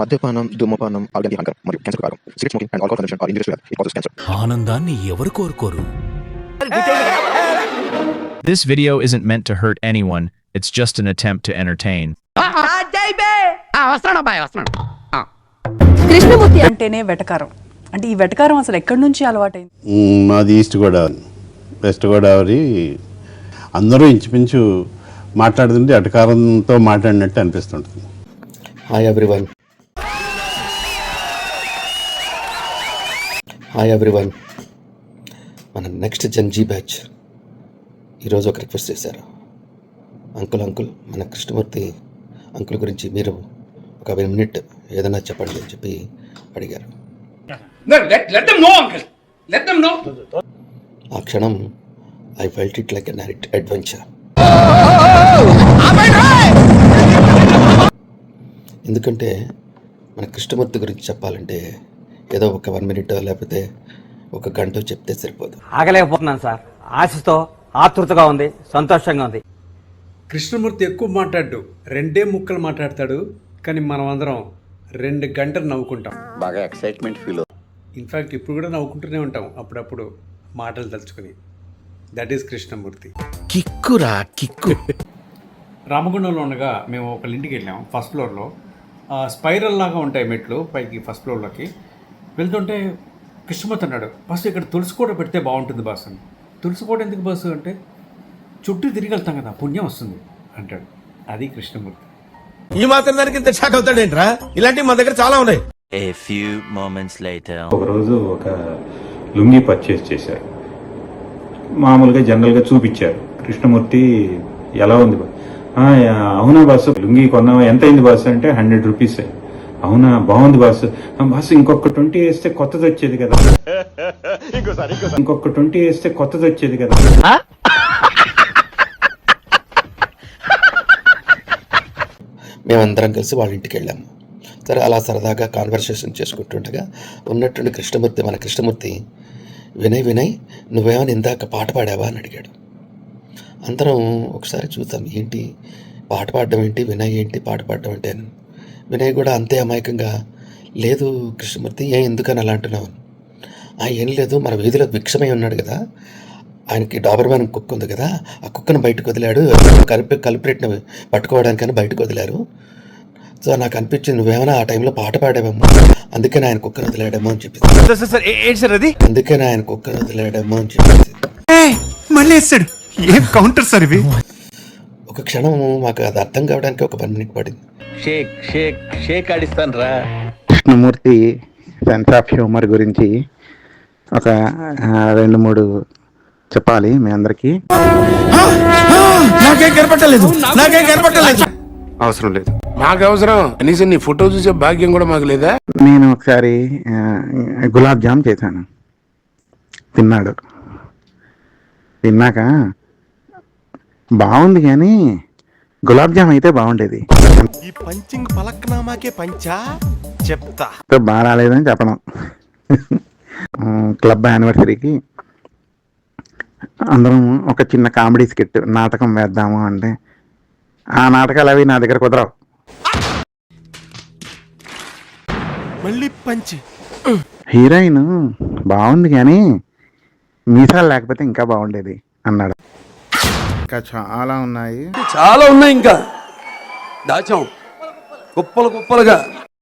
మద్యపానం, ధూమపానం, ఆల్కహాల్ హానికరం మరియు క్యాన్సర్ కారకం. Cigarette smoking and alcohol consumption are injurious to health. It causes cancer. ఆనందాన్ని ఎవరు కోరుకోరు? This video isn't meant to hurt anyone. It's just an attempt to entertain. Krishnamurthy అంటేనే వెటకారం. అంటే ఈ వెటకారం అసలు ఎక్కడి నుంచి అలవాటైంది? మాది ఈస్ట్ గోదావరి, వెస్ట్ గోదావరి. అందరూ ఇంచుమించు మాట్లాడుతుంటే అటకారంతో మాట్లాడినట్టు అనిపిస్తుంటుంది. హాయ్ ఎవ్రీవన్, మన నెక్స్ట్ జంజీ బ్యాచ్ ఈరోజు ఒక రిక్వెస్ట్ చేశారు. అంకుల్ మన కృష్ణమూర్తి అంకుల్ గురించి మీరు ఒక 1 minute ఏదైనా చెప్పండి అని చెప్పి అడిగారు. ఆ క్షణం I felt it like an adventure. ఎందుకంటే మన కృష్ణమూర్తి గురించి చెప్పాలంటే ఏదో ఒక 1 minute లేకపోతే ఒక గంట చెప్తే సరిపోదు. ఆగలేకపోతున్నాను సార్. ఆశతో ఆతృతగా ఉంది, సంతోషంగా ఉంది. కృష్ణమూర్తి ఎక్కువ మాట్లాడు, 2 ముక్కలు మాట్లాడతాడు. కానీ మనం అందరం 2 గంటలు నవ్వుకుంటాం. బాగా ఎక్సైట్మెంట్ ఫీల్. ఇన్ఫ్యాక్ట్ ఇప్పుడు కూడా నవ్వుకుంటూనే ఉంటాం అప్పుడప్పుడు మాటలు తలుచుకుని. That is Krishnamurthy. కిక్కురా కిక్కు. రామగుండంలో ఉండగా మేము ఒక ఇంటికి వెళ్ళాం. ఫస్ట్ ఫ్లోర్లో స్పైరల్ లాగా ఉంటాయి మెట్లు పైకి. ఫస్ట్ ఫ్లోర్లోకి వెళ్తుంటే కృష్ణమూర్తి అన్నాడు, బస్సు ఇక్కడ తులసి కూడా పెడితే బాగుంటుంది బాస్ అని. తులసి కూడా ఎందుకు బస్సు అంటే, చుట్టూ తిరిగి వెళ్తాం కదా, పుణ్యం వస్తుంది అంటాడు. అది కృష్ణమూర్తి. ఈ మాత్రం దానికి ఇంత షాక్ అవుతాడేంట్రా? ఇలాంటివి మా దగ్గర చాలా ఉన్నాయి. A few moments later. ఒకరోజు ఒక లుంగీ పర్చేస్ చేశారు. మామూలుగా జనరల్గా చూపించారు. కృష్ణమూర్తి ఎలా ఉంది? అవునా బాసు, లుంగీ కొన్నావా? ఎంత అయింది బాసు అంటే 100 రూపీస్. అవునా, బాగుంది బాసు. బాసు ఇంకొక 20 వేస్తే కొత్తది వచ్చేది కదా. ఇంకొక 20 వేస్తే కొత్తది వచ్చేది కదా. మేమందరం కలిసి వాళ్ళ ఇంటికి వెళ్ళాము. సరే, అలా సరదాగా కాన్వర్సేషన్ చేసుకుంటుండగా ఉన్నట్టుండి మన కృష్ణమూర్తి వినయ్ నువ్వేమైనా ఇందాక పాట పాడావా అని అడిగాడు. అందరం ఒకసారి చూద్దాం, ఏంటి పాట పాడడం ఏంటి, వినయ్ ఏంటి పాట పాడడం అంటే అని. వినయ్ కూడా అంతే అమాయకంగా, లేదు కృష్ణమూర్తి ఎందుకని అలా అంటున్నావు? ఏం లేదు, మన వీధిలో భిక్షమై ఉన్నాడు కదా, ఆయనకి డాబర్మ్యాన్ కుక్క ఉంది కదా, ఆ కుక్కను బయటకు వదిలాడు, కల్పరేట్ని పట్టుకోవడానికని బయటకు వదిలారు. సో నాకు అనిపించింది నువ్వేమైనా ఆ టైంలో పాట పాడావేమో, అందుకని ఆయన కుక్కను వదిలాడేమో అని చెప్పింది. అందుకని ఆయన కుక్కను వదిలాడేమో అని చెప్పింది. ఒక క్షణం మాకు అది అర్థం కావడానికి ఒక 1 minute పడింది. షేక్ ఆడిస్తాను రా. కృష్ణమూర్తి సెన్స్ ఆఫ్ హ్యూమర్ గురించి ఒక 2-3 చెప్పాలి మీ అందరికీ. నాకేం కనపట్టలేదు. అవసరం లేదు. మాకు అవసరం కనీసం నీ ఫోటో చూసే భాగ్యం కూడా మాకు లేదా? నేను ఒకసారి గులాబ్ జామ్ చేశాను. తిన్నాడు. తిన్నాక బాగుంది కానీ గులాబ్ జామ్ అయితే బాగుండేది. ఈ పంచింగ్ పలక్నామాకే పంచా చెప్తా. బాగా రాలేదని చెప్పడం. క్లబ్ యానివర్సరీకి అందరం ఒక చిన్న కామెడీ స్కిట్ నాటకం వేద్దాము అంటే, ఆ నాటకాలు అవి నా దగ్గర కుదరవు. మళ్ళీ పంచి. హీరోయిన్ బాగుంది కానీ మీసాలు లేకపోతే ఇంకా బాగుండేది అన్నాడు. ఇంకా చాలా ఉన్నాయి ఇంకా దాచాం కుప్పలుగా.